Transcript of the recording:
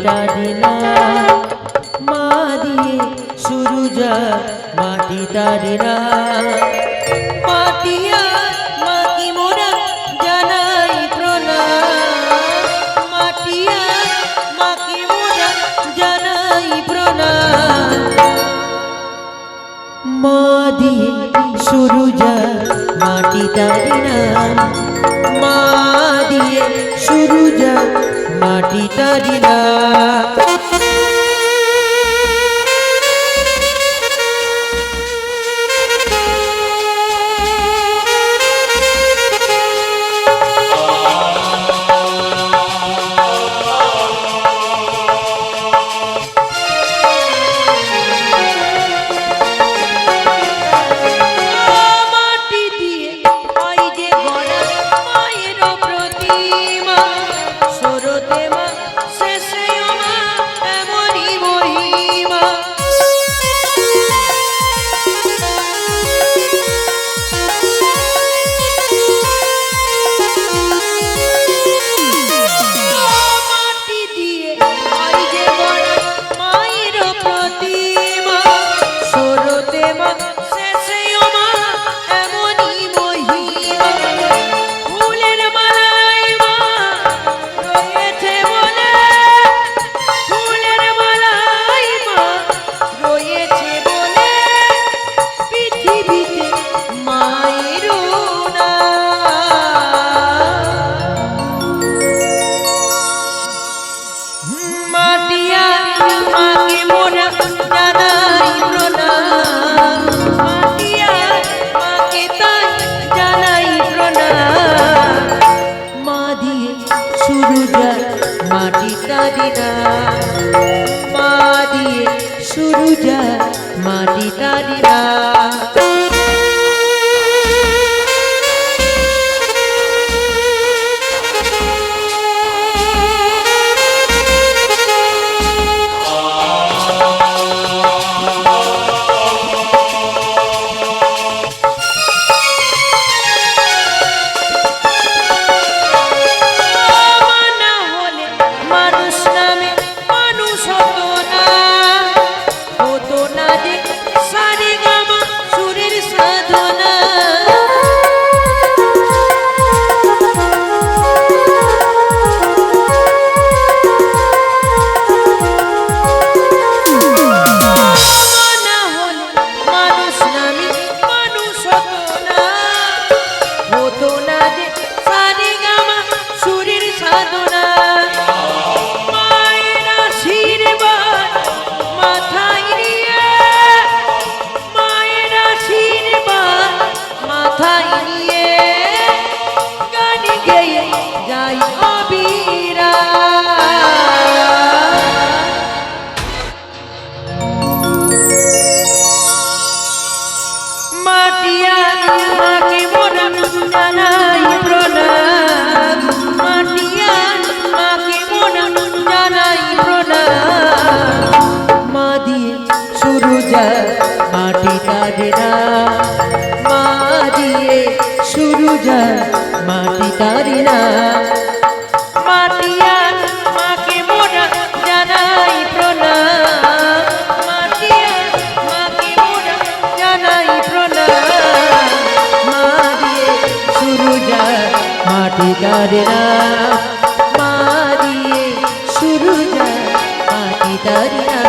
তারি না, মা দিয়ে সুরুজা মাটি তারি না। মাটিয়া মাকি মোরা জানাই প্রণাম, মাটিয়া মাকি মোরা জানাই প্রণাম। মা দিয়ে সুরুজা মাটি তারি না, মা দিয়ে সুরুজা মাটি তারি না। মাটি তারি না, মা দিয়ে সুরুজা মাটি তারি না। মাটি তারি না, মা দিয়ে সুরুজা মাটি তারি না। মাটিয়া মাকে মোরা জানাই প্রণাম, মাটিয়া মাকে মোরা জানাই প্রণাম। মা দিয়ে সুরুজা মাটি তারি না, মা দিয়ে সুরুজা মাটি তারি না।